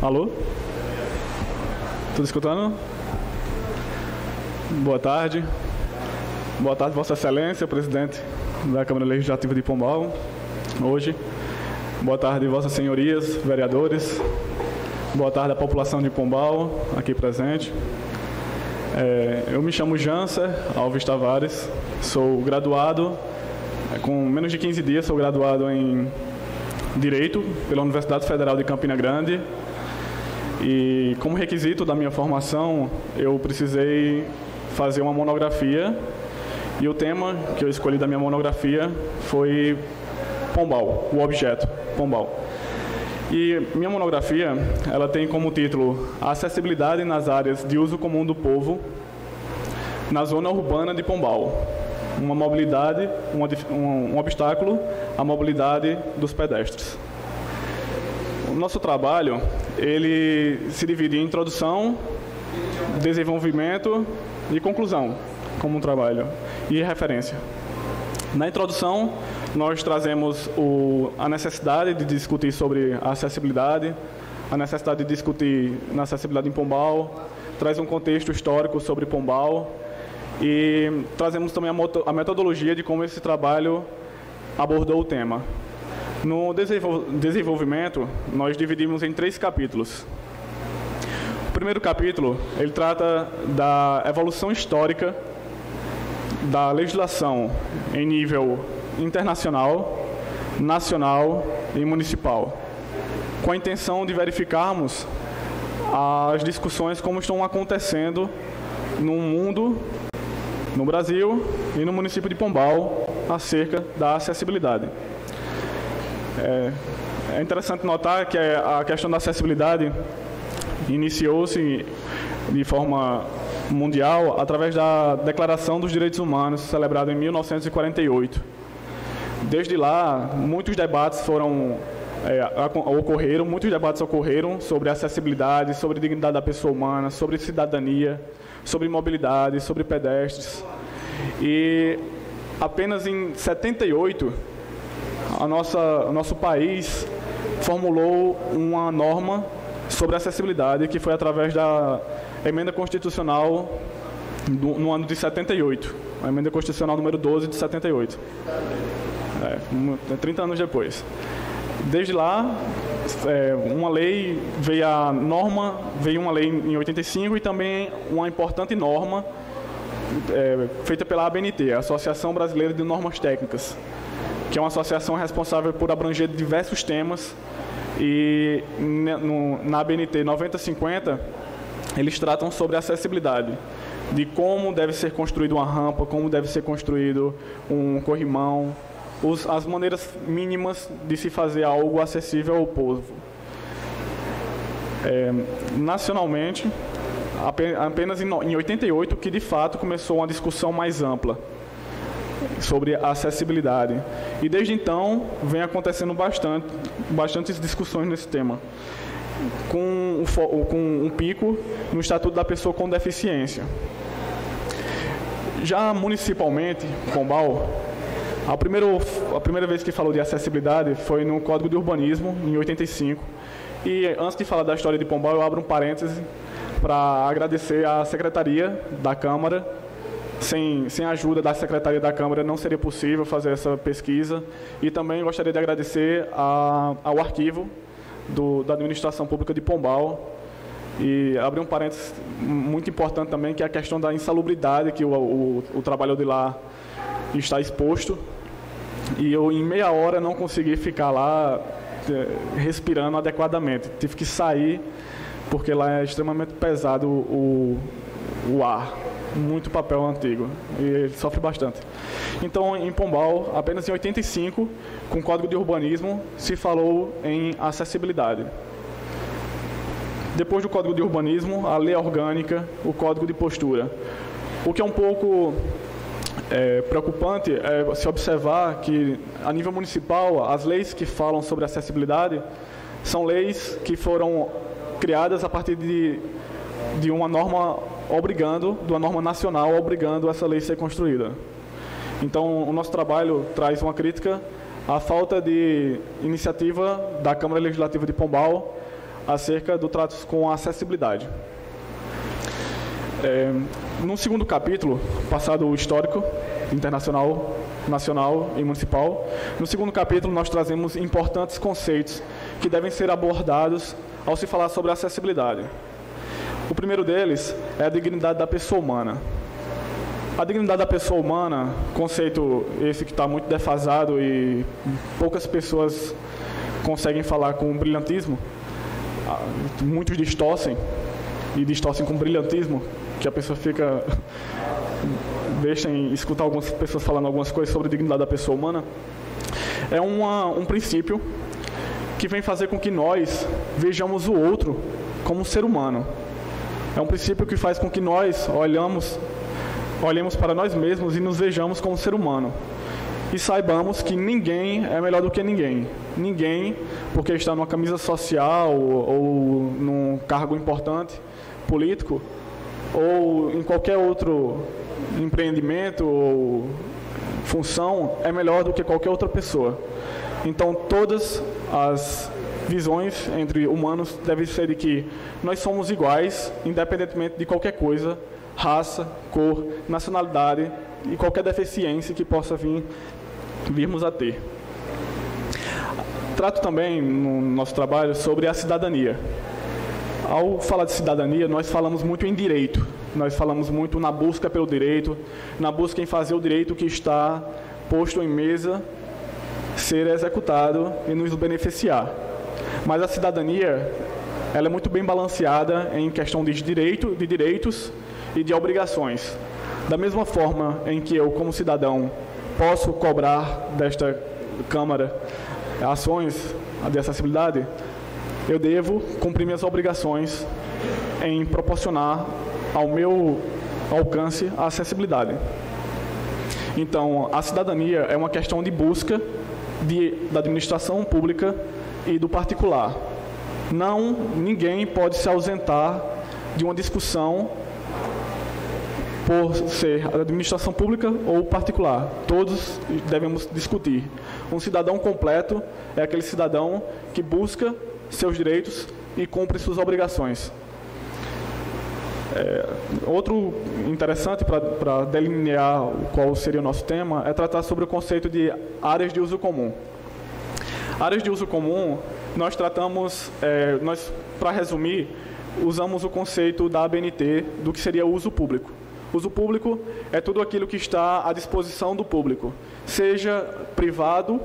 Alô? Tudo escutando? Boa tarde. Boa tarde, Vossa Excelência, presidente da Câmara Legislativa de Pombal, hoje. Boa tarde, Vossas Senhorias, vereadores. Boa tarde à população de Pombal, aqui presente. Eu me chamo Janser Alves Tavares, sou graduado, com menos de 15 dias, sou graduado em Direito pela Universidade Federal de Campina Grande. E como requisito da minha formação, eu precisei fazer uma monografia, e o tema que eu escolhi da minha monografia foi Pombal, o objeto Pombal. E minha monografia, ela tem como título a acessibilidade nas áreas de uso comum do povo na zona urbana de Pombal, uma mobilidade, um obstáculo à mobilidade dos pedestres. O nosso trabalho, ele se divide em introdução, desenvolvimento e conclusão, como um trabalho, e referência. Na introdução, nós trazemos a necessidade de discutir sobre a acessibilidade, a necessidade de discutir na acessibilidade em Pombal, traz um contexto histórico sobre Pombal e trazemos também a metodologia de como esse trabalho abordou o tema. No desenvolvimento, nós dividimos em 3 capítulos. O primeiro capítulo, ele trata da evolução histórica da legislação em nível internacional, nacional e municipal, com a intenção de verificarmos as discussões como estão acontecendo no mundo, no Brasil e no município de Pombal acerca da acessibilidade. É interessante notar que a questão da acessibilidade iniciou-se de forma mundial através da Declaração dos Direitos Humanos, celebrada em 1948. Desde lá, muitos debates ocorreram sobre acessibilidade, sobre dignidade da pessoa humana, sobre cidadania, sobre mobilidade, sobre pedestres. E apenas em 78, o nosso país formulou uma norma sobre acessibilidade, que foi através da Emenda Constitucional no ano de 78, a Emenda Constitucional número 12 de 78, 30 anos depois. Desde lá, uma lei veio uma lei em 85 e também uma importante norma feita pela ABNT, a Associação Brasileira de Normas Técnicas, que é uma associação responsável por abranger diversos temas, e na ABNT 9050 eles tratam sobre acessibilidade, de como deve ser construída uma rampa, como deve ser construído um corrimão, as maneiras mínimas de se fazer algo acessível ao povo. Nacionalmente, apenas em 88 que de fato começou uma discussão mais ampla sobre a acessibilidade. E desde então vem acontecendo bastantes discussões nesse tema, com um pico no Estatuto da Pessoa com Deficiência. Já municipalmente, Pombal, a primeira vez que falou de acessibilidade foi no Código de Urbanismo, em 85. E antes de falar da história de Pombal, eu abro um parêntese para agradecer à Secretaria da Câmara. Sem a ajuda da Secretaria da Câmara não seria possível fazer essa pesquisa. E também gostaria de agradecer ao arquivo da Administração Pública de Pombal. E abrir um parênteses muito importante também, que é a questão da insalubridade que o trabalho de lá está exposto. E eu, em meia hora, não consegui ficar lá respirando adequadamente. Tive que sair, porque lá é extremamente pesado o ar. Muito papel antigo, e ele sofre bastante. Então, em Pombal, apenas em 85, com o Código de Urbanismo, se falou em acessibilidade. Depois do Código de Urbanismo, a Lei Orgânica, o Código de Postura. O que é um pouco preocupante é se observar que, a nível municipal, as leis que falam sobre acessibilidade são leis que foram criadas a partir de uma norma de uma norma nacional obrigando essa lei a ser construída. Então, o nosso trabalho traz uma crítica a falta de iniciativa da Câmara Legislativa de Pombal acerca do trato com a acessibilidade. No segundo capítulo, passado o histórico, internacional, nacional e municipal, no segundo capítulo nós trazemos importantes conceitos que devem ser abordados ao se falar sobre acessibilidade. O primeiro deles é a dignidade da pessoa humana. A dignidade da pessoa humana, conceito esse que está muito defasado e poucas pessoas conseguem falar com brilhantismo, muitos distorcem, e distorcem com brilhantismo, que a pessoa fica... Deixem escutar algumas pessoas falando algumas coisas sobre a dignidade da pessoa humana. É um princípio que vem fazer com que nós vejamos o outro como um ser humano. É um princípio que faz com que nós olhemos para nós mesmos e nos vejamos como ser humano. E saibamos que ninguém é melhor do que ninguém. Ninguém, porque está numa camisa social ou num cargo importante, político, ou em qualquer outro empreendimento ou função, é melhor do que qualquer outra pessoa. Então, todas as visões entre humanos devem ser de que nós somos iguais, independentemente de qualquer coisa, raça, cor, nacionalidade e qualquer deficiência que possa virmos a ter. Trato também, no nosso trabalho, sobre a cidadania. Ao falar de cidadania, nós falamos muito em direito. Nós falamos muito na busca pelo direito, na busca em fazer o direito que está posto em mesa ser executado e nos beneficiar. Mas a cidadania, ela é muito bem balanceada em questão de direitos e de obrigações. Da mesma forma em que eu, como cidadão, posso cobrar desta Câmara ações de acessibilidade, eu devo cumprir minhas obrigações em proporcionar ao meu alcance a acessibilidade. Então, a cidadania é uma questão de busca da administração pública e do particular. Ninguém pode se ausentar de uma discussão por ser a administração pública ou particular. Todos devemos discutir. Um cidadão completo é aquele cidadão que busca seus direitos e cumpre suas obrigações. Outro interessante para delinear qual seria o nosso tema é tratar sobre o conceito de áreas de uso comum. Áreas de uso comum, nós tratamos, para resumir, usamos o conceito da ABNT do que seria o uso público. Uso público é tudo aquilo que está à disposição do público, seja privado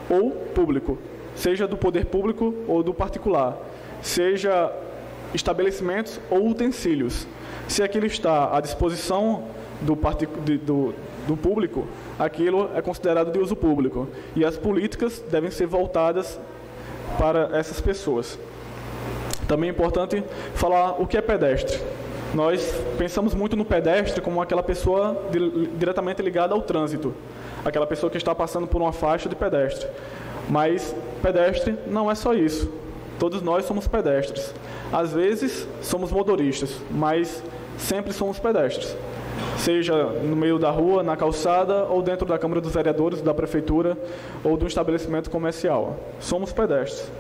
ou público, seja do poder público ou do particular, seja estabelecimentos ou utensílios. Se aquilo está à disposição do público, aquilo é considerado de uso público. E as políticas devem ser voltadas para essas pessoas. Também é importante falar o que é pedestre. Nós pensamos muito no pedestre como aquela pessoa diretamente ligada ao trânsito, aquela pessoa que está passando por uma faixa de pedestre. Mas pedestre não é só isso. Todos nós somos pedestres. Às vezes somos motoristas, mas sempre somos pedestres. Seja no meio da rua, na calçada, ou dentro da Câmara dos Vereadores, da Prefeitura, ou do estabelecimento comercial. Somos pedestres.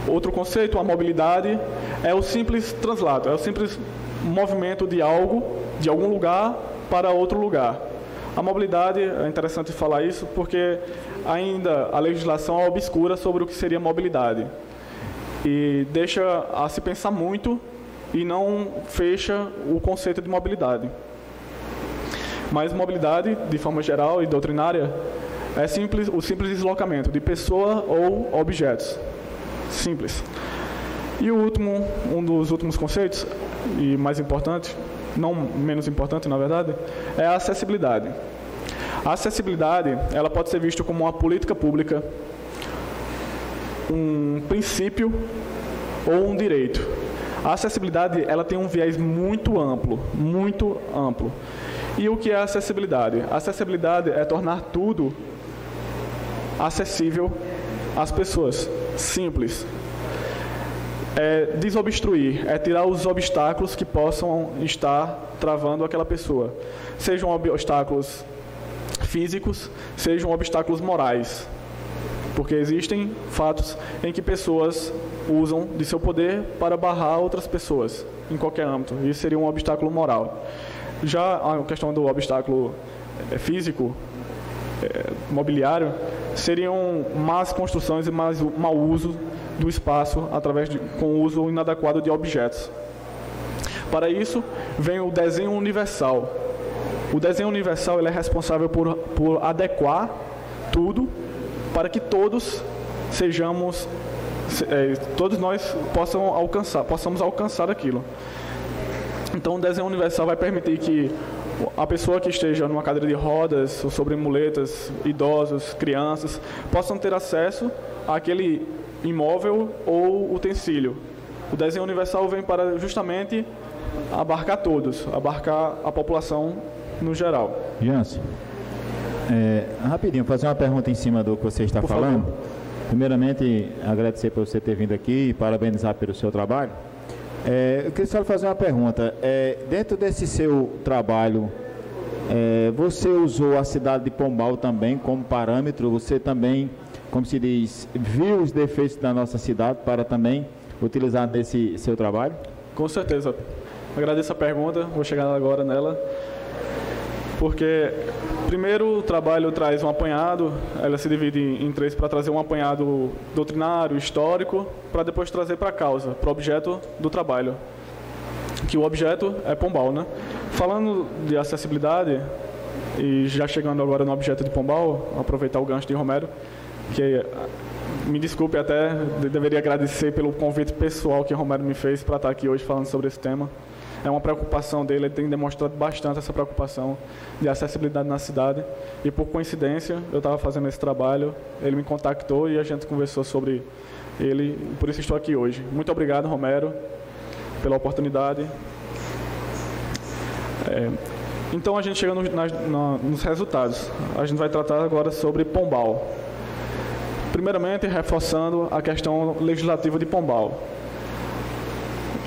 Outro conceito, a mobilidade, é o simples translado, é o simples movimento de algo, de algum lugar para outro lugar. A mobilidade, é interessante falar isso, porque ainda a legislação é obscura sobre o que seria mobilidade. E deixa a se pensar muito e não fecha o conceito de mobilidade. Mas mobilidade, de forma geral e doutrinária, é o simples deslocamento de pessoa ou objetos. Simples. E um dos últimos conceitos, e mais importante, não menos importante, na verdade, é a acessibilidade. A acessibilidade, ela pode ser vista como uma política pública, um princípio ou um direito. A acessibilidade, ela tem um viés muito amplo, muito amplo. E o que é a acessibilidade? A acessibilidade é tornar tudo acessível às pessoas, simples. É desobstruir, é tirar os obstáculos que possam estar travando aquela pessoa. Sejam obstáculos físicos sejam obstáculos morais, porque existem fatos em que pessoas usam de seu poder para barrar outras pessoas, em qualquer âmbito. Isso seria um obstáculo moral. Já a questão do obstáculo físico, mobiliário, seriam más construções e mau uso do espaço com o uso inadequado de objetos. Para isso, vem o desenho universal. O desenho universal ele é responsável por adequar tudo para que todos nós possamos alcançar aquilo. Então, o desenho universal vai permitir que a pessoa que esteja numa cadeira de rodas, ou sobre muletas, idosos, crianças, possam ter acesso àquele imóvel ou utensílio. O desenho universal vem para justamente abarcar todos, abarcar a população no geral. Jansen, rapidinho, fazer uma pergunta em cima do que você está falando. Favor. Primeiramente, agradecer por você ter vindo aqui e parabenizar pelo seu trabalho. Eu queria só fazer uma pergunta. Dentro desse seu trabalho, você usou a cidade de Pombal também como parâmetro? Você também, como se diz, viu os defeitos da nossa cidade para também utilizar nesse seu trabalho? Com certeza. Agradeço a pergunta, vou chegar agora nela. Porque, primeiro, o trabalho traz um apanhado, ela se divide em três para trazer um apanhado doutrinário, histórico, para depois trazer para a causa, para o objeto do trabalho. Que o objeto é Pombal, né? Falando de acessibilidade, e já chegando agora no objeto de Pombal, aproveitar o gancho de Romero, que me desculpe até, deveria agradecer pelo convite pessoal que Romero me fez para estar aqui hoje falando sobre esse tema. É uma preocupação dele, ele tem demonstrado bastante essa preocupação de acessibilidade na cidade. E por coincidência, eu estava fazendo esse trabalho, ele me contactou e a gente conversou sobre ele, por isso estou aqui hoje. Muito obrigado, Romero, pela oportunidade. Então a gente chega nos resultados. A gente vai tratar agora sobre Pombal. Primeiramente, reforçando a questão legislativa de Pombal.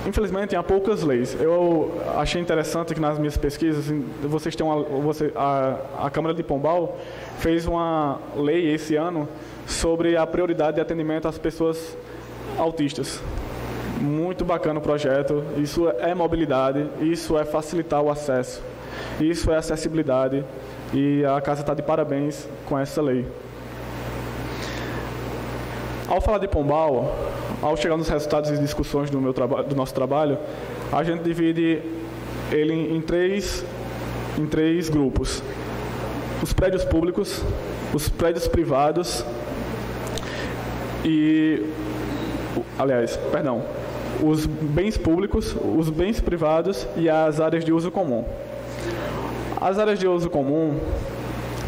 Infelizmente, há poucas leis. Eu achei interessante que nas minhas pesquisas, vocês têm a Câmara de Pombal fez uma lei esse ano sobre a prioridade de atendimento às pessoas autistas. Muito bacana o projeto. Isso é mobilidade, isso é facilitar o acesso, isso é acessibilidade. E a casa está de parabéns com essa lei. Ao falar de Pombal, ao chegar nos resultados e discussões do nosso trabalho, a gente divide ele em três grupos. Os prédios públicos, os prédios privados os bens públicos, os bens privados e as áreas de uso comum. As áreas de uso comum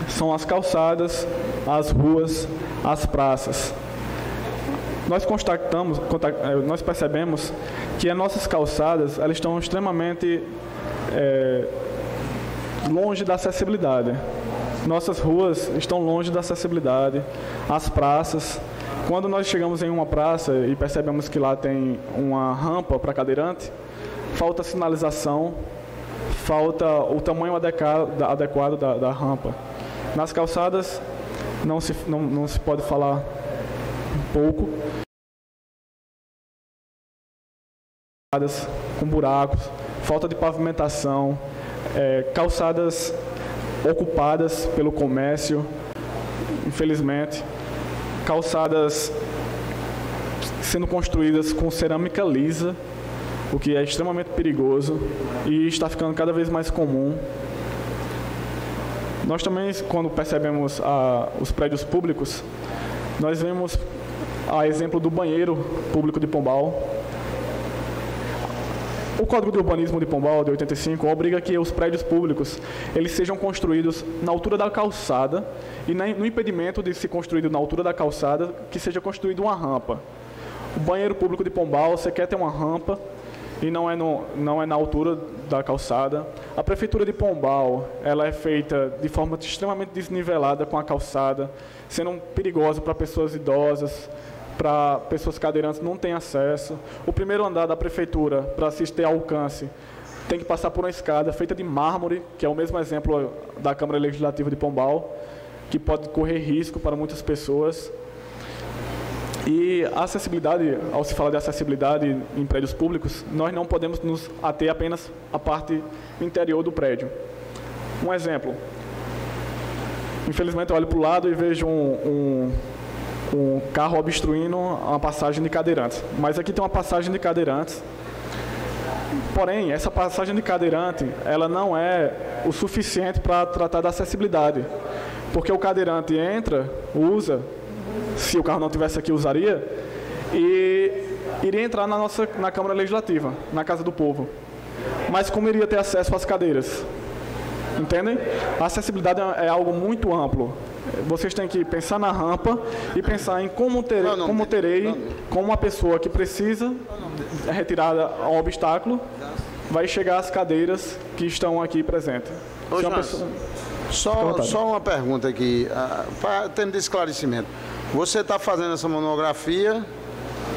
são as calçadas, as ruas, as praças. Nós percebemos que as nossas calçadas elas estão extremamente longe da acessibilidade. Nossas ruas estão longe da acessibilidade. As praças, quando nós chegamos em uma praça e percebemos que lá tem uma rampa para cadeirante, falta sinalização, falta o tamanho adequado da rampa. Nas calçadas não se pode falar pouco, com buracos, falta de pavimentação, calçadas ocupadas pelo comércio, infelizmente, calçadas sendo construídas com cerâmica lisa, o que é extremamente perigoso e está ficando cada vez mais comum. Nós também, quando percebemos os prédios públicos, nós vemos a exemplo do banheiro público de Pombal. O Código de Urbanismo de Pombal, de 85, obriga que os prédios públicos eles sejam construídos na altura da calçada e no impedimento de se construído na altura da calçada, que seja construída uma rampa. O banheiro público de Pombal, você quer ter uma rampa e não é na altura da calçada. A Prefeitura de Pombal, ela é feita de forma extremamente desnivelada com a calçada, sendo perigosa para pessoas idosas, para pessoas cadeirantes não têm acesso. O primeiro andar da prefeitura, para se ter alcance, tem que passar por uma escada feita de mármore, que é o mesmo exemplo da Câmara Legislativa de Pombal, que pode correr risco para muitas pessoas. E a acessibilidade, ao se falar de acessibilidade em prédios públicos, nós não podemos nos ater apenas à parte interior do prédio. Um exemplo. Infelizmente, eu olho para o lado e vejo um carro obstruindo uma passagem de cadeirantes. Mas aqui tem uma passagem de cadeirantes. Porém, essa passagem de cadeirante, ela não é o suficiente para tratar da acessibilidade. Porque o cadeirante entra, usa, se o carro não estivesse aqui, usaria, e iria entrar na Câmara Legislativa, na Casa do Povo. Mas como iria ter acesso às cadeiras? Entendem? A acessibilidade é algo muito amplo. Vocês têm que pensar na rampa e pensar em como uma pessoa que precisa retirada a um obstáculo vai chegar às cadeiras que estão aqui presentes. Só uma pergunta aqui, para ter de esclarecimento. Você está fazendo essa monografia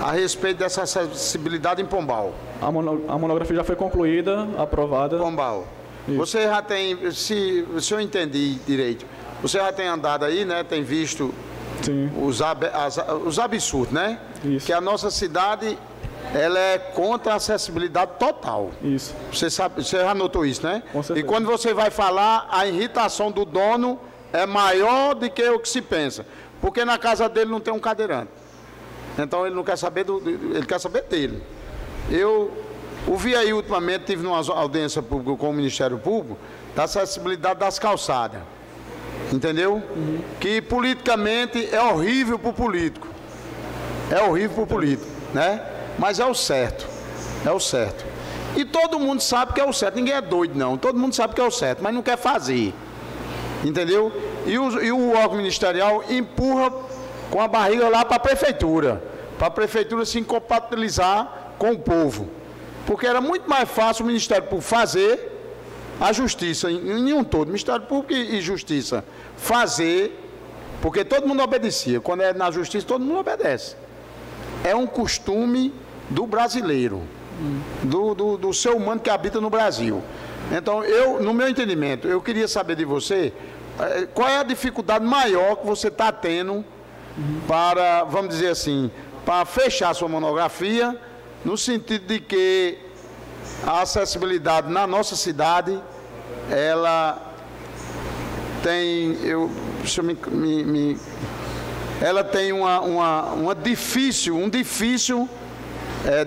a respeito dessa acessibilidade em Pombal? A monografia já foi concluída, aprovada. Pombal. Isso. Você já tem, se eu entendi direito, você já tem andado aí, né? Tem visto os absurdos, né? Isso. Que a nossa cidade, ela é contra a acessibilidade total. Isso. Você já notou isso, né? Com certeza. E quando você vai falar, a irritação do dono é maior do que o que se pensa. Porque na casa dele não tem um cadeirante. Então ele não quer saber ele quer saber dele. Eu ouvi aí ultimamente, tive uma audiência pública com o Ministério Público, da acessibilidade das calçadas. Entendeu? Uhum. Que politicamente é horrível para o político. É horrível para o político, né? Mas é o certo. É o certo. E todo mundo sabe que é o certo. Ninguém é doido, não. Todo mundo sabe que é o certo, mas não quer fazer. Entendeu? E o órgão ministerial empurra com a barriga lá para a prefeitura se incompatibilizar com o povo. Porque era muito mais fácil o Ministério Público fazer, a Justiça, em um todo, Ministério Público e Justiça, fazer, porque todo mundo obedecia. Quando é na Justiça, todo mundo obedece. É um costume do brasileiro, do ser humano que habita no Brasil. Então, no meu entendimento, eu queria saber de você, qual é a dificuldade maior que você está tendo para, vamos dizer assim, para fechar a sua monografia, no sentido de que a acessibilidade na nossa cidade, ela tem, ela tem um difícil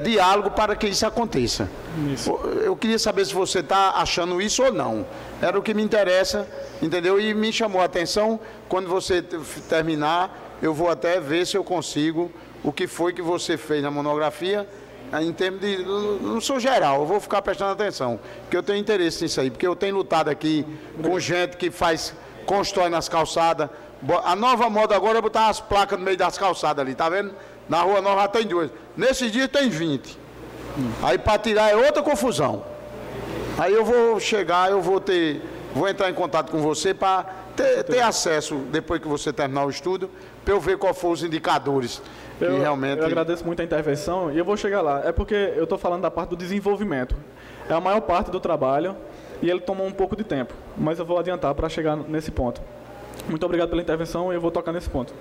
diálogo para que isso aconteça. Isso. Eu queria saber se você está achando isso ou não. Era o que me interessa, entendeu? E me chamou a atenção, quando você terminar, eu vou até ver se eu consigo o que foi que você fez na monografia, em termos de, no seu geral, eu vou ficar prestando atenção, porque eu tenho interesse nisso aí, porque eu tenho lutado aqui com gente que constrói nas calçadas. A nova moda agora é botar as placas no meio das calçadas ali, tá vendo? Na Rua Nova já tem 2. Nesses dias tem 20. Aí para tirar é outra confusão. Aí eu vou chegar, vou entrar em contato com você para ter acesso, depois que você terminar o estudo, para eu ver quais foram os indicadores. Eu agradeço muito a intervenção e eu vou chegar lá. É porque eu estou falando da parte do desenvolvimento. É a maior parte do trabalho e ele tomou um pouco de tempo. Mas eu vou adiantar para chegar nesse ponto. Muito obrigado pela intervenção e eu vou tocar nesse ponto.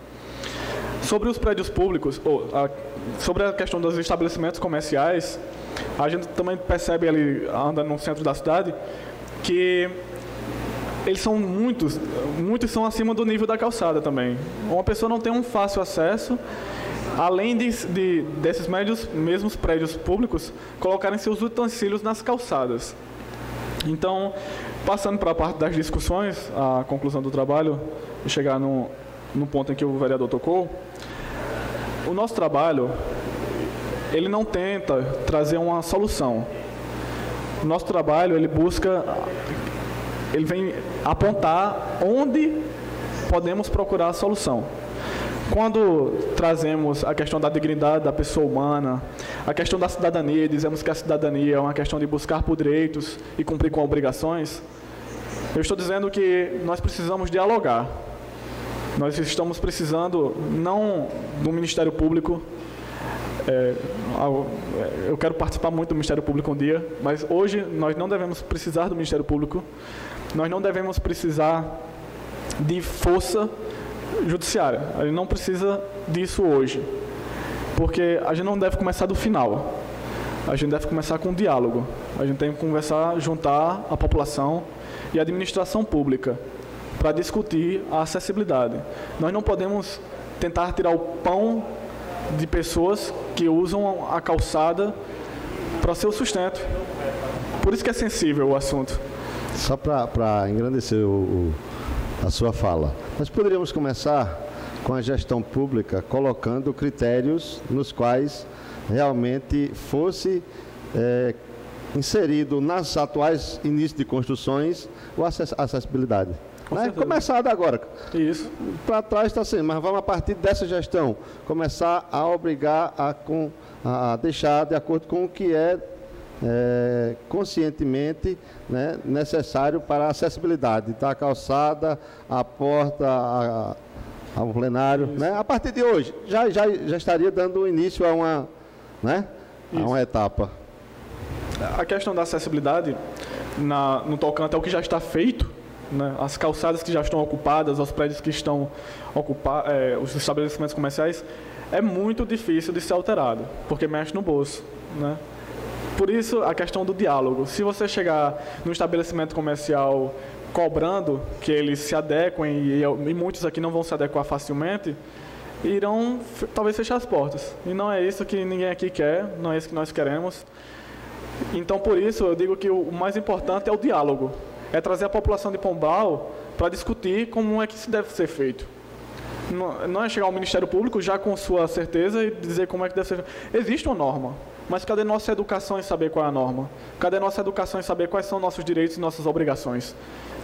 Sobre os prédios públicos, sobre a questão dos estabelecimentos comerciais, a gente também percebe ali, andando no centro da cidade, que eles são muitos são acima do nível da calçada também. Uma pessoa não tem um fácil acesso, além desses mesmos prédios públicos colocarem seus utensílios nas calçadas. Então, passando para a parte das discussões, a conclusão do trabalho, e chegar no ponto em que o vereador tocou, o nosso trabalho, ele não tenta trazer uma solução. O nosso trabalho, ele vem apontar onde podemos procurar a solução. Quando trazemos a questão da dignidade da pessoa humana, a questão da cidadania, dizemos que a cidadania é uma questão de buscar por direitos e cumprir com obrigações, eu estou dizendo que nós precisamos dialogar. Nós estamos precisando, não do Ministério Público, Eu quero participar muito do Ministério Público um dia, mas hoje nós não devemos precisar do Ministério Público, nós não devemos precisar de força judiciária, a gente não precisa disso hoje, porque a gente não deve começar do final, a gente deve começar com um diálogo, a gente tem que conversar, juntar a população e a administração pública para discutir a acessibilidade. Nós não podemos tentar tirar o pão de pessoas que usam a calçada para seu sustento. Por isso que é sensível o assunto. Só para engrandecer a sua fala, nós poderíamos começar com a gestão pública colocando critérios nos quais realmente fosse inserido nas atuais inícios de construções a acessibilidade. Começado agora. Isso. Para trás está sendo, mas vamos a partir dessa gestão começar a obrigar a deixar de acordo com o que é conscientemente, né, necessário para a acessibilidade, tá? A calçada, a porta, ao plenário, né? A partir de hoje já estaria dando início a uma etapa. A questão da acessibilidade no tocante ao que já está feito, né, as calçadas que já estão ocupadas, os prédios que estão ocupados, os estabelecimentos comerciais, é muito difícil de ser alterado, porque mexe no bolso, né? Por isso, a questão do diálogo. Se você chegar no estabelecimento comercial cobrando que eles se adequem, e muitos aqui não vão se adequar facilmente, irão talvez fechar as portas. E não é isso que ninguém aqui quer, não é isso que nós queremos. Então, por isso, eu digo que o mais importante é o diálogo. É trazer a população de Pombal para discutir como é que isso deve ser feito. Não é chegar ao Ministério Público já com sua certeza e dizer como é que deve ser feito. Existe uma norma, mas cadê nossa educação em saber qual é a norma? Cadê nossa educação em saber quais são nossos direitos e nossas obrigações?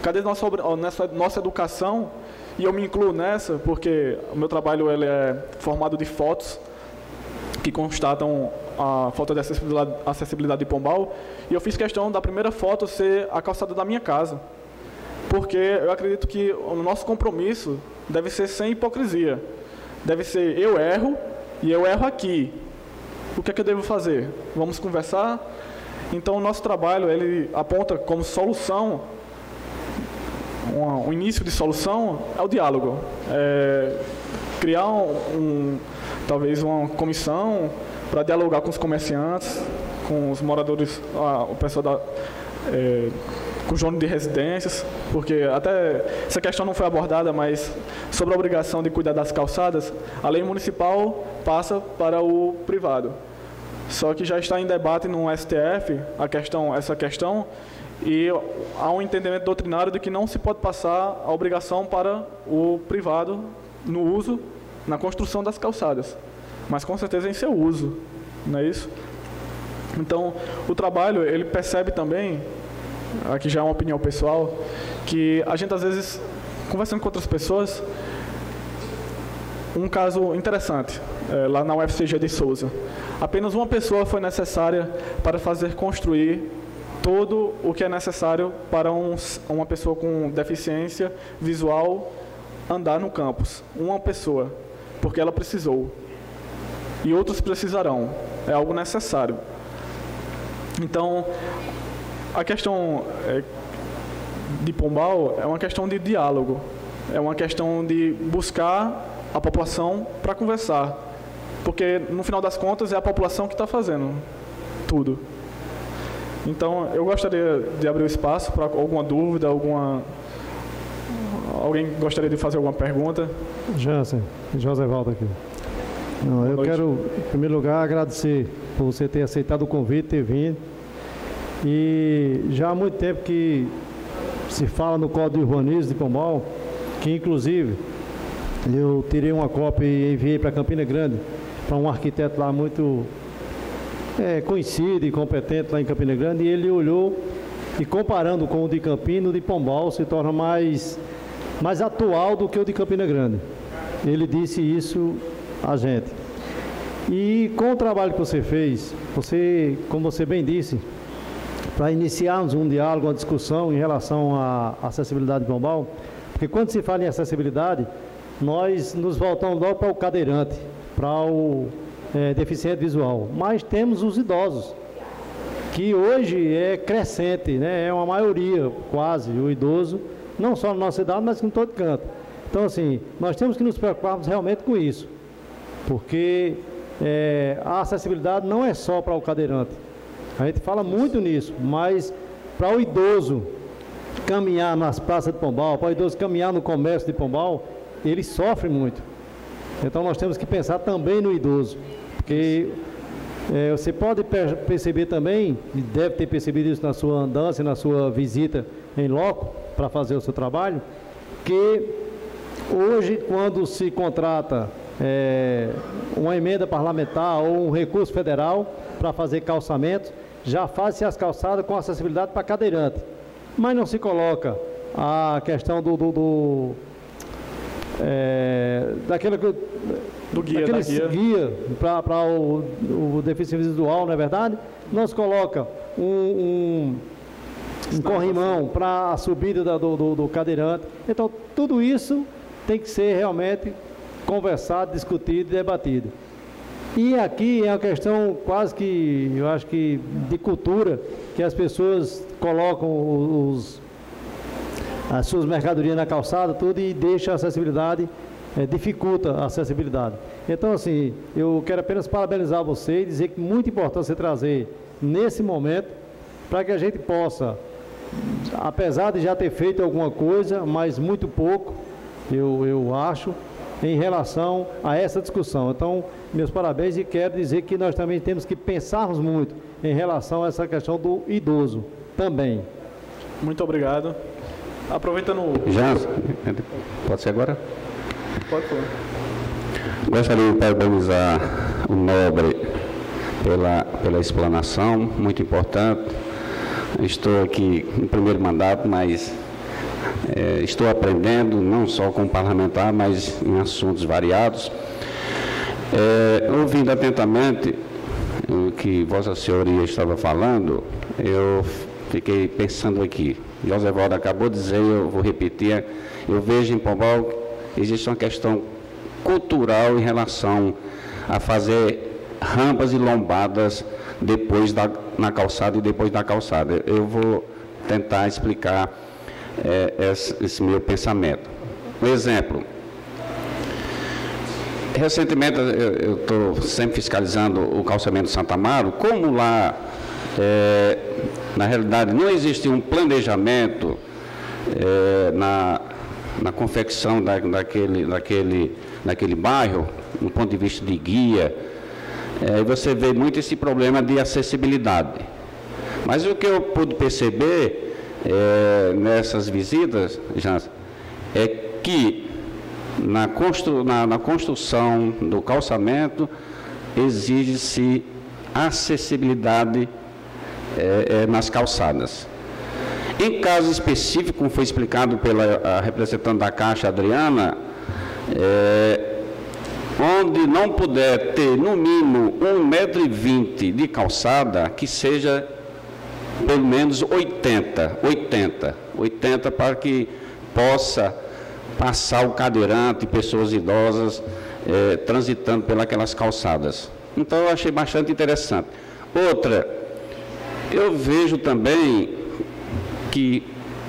Cadê nossa educação, e eu me incluo nessa, porque o meu trabalho ele é formado de fotos que constatam a falta de acessibilidade de Pombal, e eu fiz questão da primeira foto ser a calçada da minha casa, porque eu acredito que o nosso compromisso deve ser sem hipocrisia, deve ser eu erro e eu erro aqui, o que é que eu devo fazer? Vamos conversar? Então o nosso trabalho ele aponta como solução, um início de solução é o diálogo, criar talvez uma comissão para dialogar com os comerciantes, com os moradores, o pessoal com os donos de residências, porque até essa questão não foi abordada, mas sobre a obrigação de cuidar das calçadas, a lei municipal passa para o privado. Só que já está em debate no STF essa questão, e há um entendimento doutrinário de que não se pode passar a obrigação para o privado no uso, na construção das calçadas, mas com certeza em seu uso, não é isso? Então, o trabalho, ele percebe também, aqui já é uma opinião pessoal, que a gente às vezes, conversando com outras pessoas, um caso interessante, lá na UFCG de Souza, apenas uma pessoa foi necessária para fazer construir todo o que é necessário para uma pessoa com deficiência visual andar no campus. Uma pessoa, porque ela precisou. E outros precisarão. É algo necessário. Então, a questão de Pombal é uma questão de diálogo. É uma questão de buscar a população para conversar. Porque, no final das contas, é a população que está fazendo tudo. Então, eu gostaria de abrir o espaço para alguma dúvida, alguém gostaria de fazer alguma pergunta? Josevaldo aqui. Não, eu quero, em primeiro lugar, agradecer por você ter aceitado o convite, ter vindo. E já há muito tempo que se fala no Código de Urbanismo de Pombal, que inclusive eu tirei uma cópia e enviei para Campina Grande, para um arquiteto lá muito conhecido e competente lá em Campina Grande, e ele olhou e comparando com o de Campina, o de Pombal se torna mais atual do que o de Campina Grande. Ele disse isso a gente. E com o trabalho que você fez, como você bem disse, para iniciarmos um diálogo, uma discussão em relação à acessibilidade de Pombal, porque quando se fala em acessibilidade, nós nos voltamos logo para o cadeirante, para o deficiente visual, mas temos os idosos, que hoje é crescente, né? É uma maioria, quase, o idoso, não só na nossa cidade, mas em todo canto. Então, assim, nós temos que nos preocuparmos realmente com isso, porque a acessibilidade não é só para o cadeirante. A gente fala muito nisso, mas para o idoso caminhar nas praças de Pombal, para o idoso caminhar no comércio de Pombal, ele sofre muito. Então nós temos que pensar também no idoso, porque você pode perceber também, e deve ter percebido isso na sua andança, na sua visita em loco, para fazer o seu trabalho, que hoje, quando se contrata uma emenda parlamentar ou um recurso federal para fazer calçamentos, já faz-se as calçadas com acessibilidade para cadeirante, mas não se coloca a questão do guia para o deficiente visual, não é verdade? Não se coloca um corrimão para a subida do cadeirante. Então, tudo isso tem que ser realmente conversado, discutido e debatido. E aqui é uma questão quase que, eu acho que, de cultura, que as pessoas colocam as suas mercadorias na calçada, tudo, e deixa a acessibilidade, dificulta a acessibilidade. Então, assim, eu quero apenas parabenizar você e dizer que é muito importante você trazer nesse momento, para que a gente possa, apesar de já ter feito alguma coisa, mas muito pouco, eu acho, em relação a essa discussão. Então, meus parabéns, e quero dizer que nós também temos que pensarmos muito em relação a essa questão do idoso também. Muito obrigado. Aproveitando... Já? Pode ser agora? Pode falar. Gostaria de parabenizar o Nobre pela explanação, muito importante. Estou aqui no primeiro mandato, mas estou aprendendo, não só como parlamentar, mas em assuntos variados. Ouvindo atentamente o que Vossa Senhoria estava falando, eu fiquei pensando aqui. José Valdo acabou de dizer, eu vou repetir, eu vejo em Pombal existe uma questão cultural em relação a fazer rampas e lombadas na calçada e depois da calçada. Eu vou tentar explicar esse meu pensamento. Um exemplo. Recentemente, eu estou sempre fiscalizando o calçamento Santa Amaro, como lá, na realidade, não existe um planejamento na confecção daquele bairro, no ponto de vista de guia, você vê muito esse problema de acessibilidade. Mas o que eu pude perceber nessas visitas, Jans, é que na construção do calçamento exige-se acessibilidade nas calçadas. Em caso específico, como foi explicado pela representante da Caixa, Adriana, onde não puder ter no mínimo 1,20 m de calçada, que seja pelo menos 80 para que possa passar o cadeirante, pessoas idosas transitando pelas calçadas. Então eu achei bastante interessante. Outra, eu vejo também que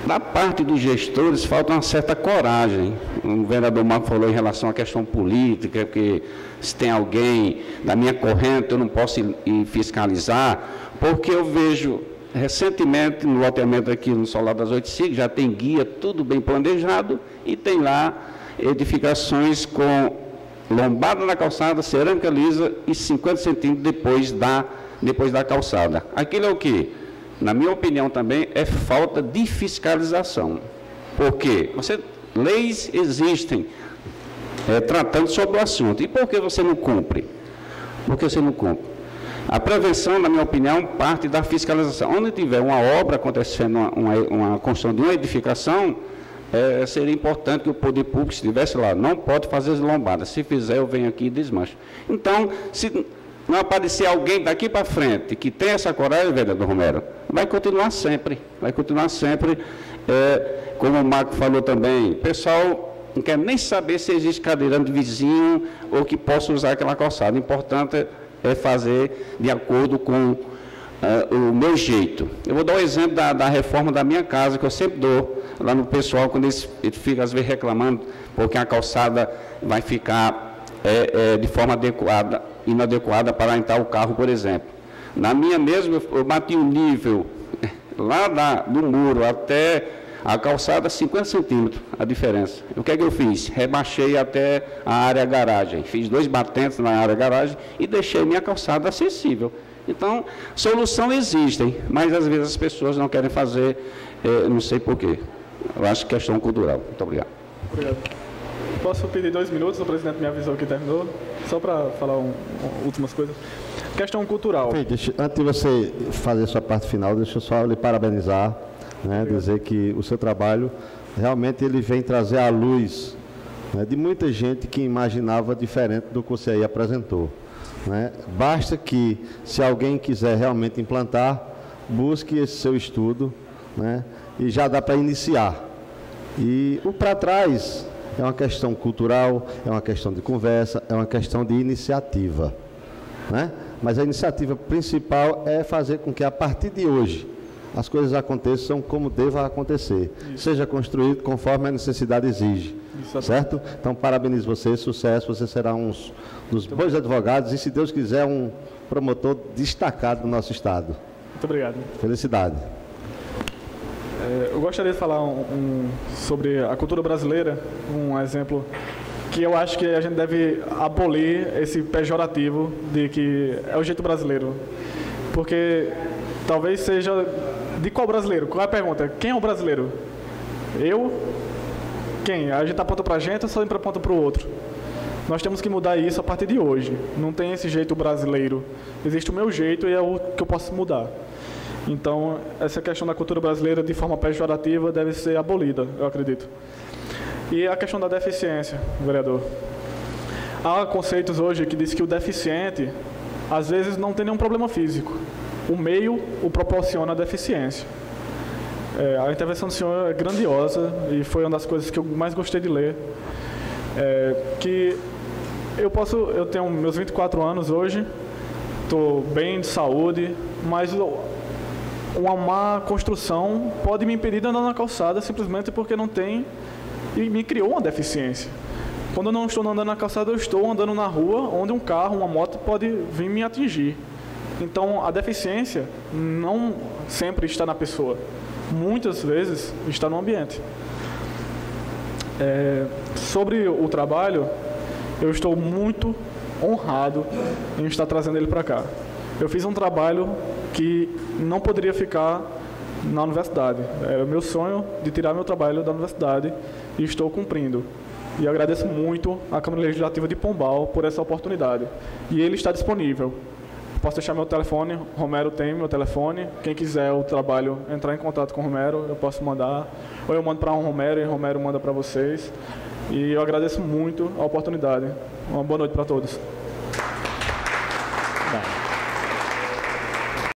da parte dos gestores falta uma certa coragem. O vereador Marco falou em relação à questão política, que se tem alguém da minha corrente eu não posso ir fiscalizar, porque eu vejo recentemente no loteamento aqui no Solar das 8 Siglas, já tem guia, tudo bem planejado, e tem lá edificações com lombada na calçada, cerâmica lisa e 50 centímetros depois da calçada. Aquilo é o quê? Na minha opinião também é falta de fiscalização. Porque leis existem tratando sobre o assunto. E por que você não cumpre? Por que você não cumpre? A prevenção, na minha opinião, parte da fiscalização. Onde tiver uma obra acontecendo, uma construção de uma edificação, seria importante que o poder público estivesse lá. Não pode fazer as lombadas. Se fizer, eu venho aqui e desmancho. Então, se não aparecer alguém daqui para frente que tem essa coragem, vereador Romero, vai continuar sempre, como o Marco falou também. Pessoal, não quero nem saber se existe cadeirante vizinho ou que possa usar aquela calçada. O importante é fazer de acordo com o meu jeito. Eu vou dar um exemplo da reforma da minha casa, que eu sempre dou lá no pessoal, quando eles ficam às vezes reclamando, porque a calçada vai ficar de forma inadequada para entrar o carro, por exemplo. Na minha mesmo, eu bati o nível lá do muro até a calçada 50 centímetros, a diferença. O que é que eu fiz? Rebaixei até a área garagem. Fiz 2 batentes na área garagem e deixei minha calçada acessível. Então, solução existem, mas às vezes as pessoas não querem fazer, não sei porquê. Eu acho que é questão cultural. Muito obrigado. Obrigado. Posso pedir 2 minutos? O presidente me avisou que terminou. Só para falar últimas coisas. Questão cultural. Antes de você fazer sua parte final, deixa eu só lhe parabenizar, né, dizer que o seu trabalho realmente ele vem trazer à luz, né, de muita gente que imaginava diferente do que você aí apresentou. Né? Basta que, se alguém quiser realmente implantar, busque esse seu estudo, né? E já dá para iniciar. E o para trás é uma questão cultural, é uma questão de conversa, é uma questão de iniciativa, né? Mas a iniciativa principal é fazer com que, a partir de hoje, as coisas aconteçam como devam acontecer, seja construído conforme a necessidade exige. Certo? Então, parabenizo você, sucesso, você será um dos bons advogados e, se Deus quiser, um promotor destacado do nosso Estado. Muito obrigado. Felicidade. Eu gostaria de falar sobre a cultura brasileira, um exemplo que eu acho que a gente deve abolir esse pejorativo de que é o jeito brasileiro. Porque talvez seja... De qual brasileiro? Qual é a pergunta? Quem é o brasileiro? Eu? Quem? A gente aponta para a gente ou só aponta para o outro? Nós temos que mudar isso a partir de hoje. Não tem esse jeito brasileiro. Existe o meu jeito e é o que eu posso mudar. Então, essa questão da cultura brasileira, de forma pejorativa, deve ser abolida, eu acredito. E a questão da deficiência, vereador. Há conceitos hoje que dizem que o deficiente, às vezes, não tem nenhum problema físico. O meio o proporciona a deficiência. A intervenção do senhor é grandiosa e foi uma das coisas que eu mais gostei de ler. Que eu tenho meus 24 anos hoje, estou bem de saúde, mas uma má construção pode me impedir de andar na calçada simplesmente porque não tem e me criou uma deficiência. Quando eu não estou andando na calçada, eu estou andando na rua onde um carro, uma moto pode vir me atingir. Então, a deficiência não sempre está na pessoa. Muitas vezes está no ambiente. Sobre o trabalho, eu estou muito honrado em estar trazendo ele para cá. Eu fiz um trabalho que não poderia ficar na universidade. Era o meu sonho de tirar meu trabalho da universidade e estou cumprindo. E eu agradeço muito à Câmara Legislativa de Pombal por essa oportunidade. E ele está disponível. Posso deixar meu telefone, Romero tem meu telefone. Quem quiser o trabalho, entrar em contato com o Romero, eu posso mandar. Ou eu mando para um Romero e o Romero manda para vocês. E eu agradeço muito a oportunidade. Uma boa noite para todos.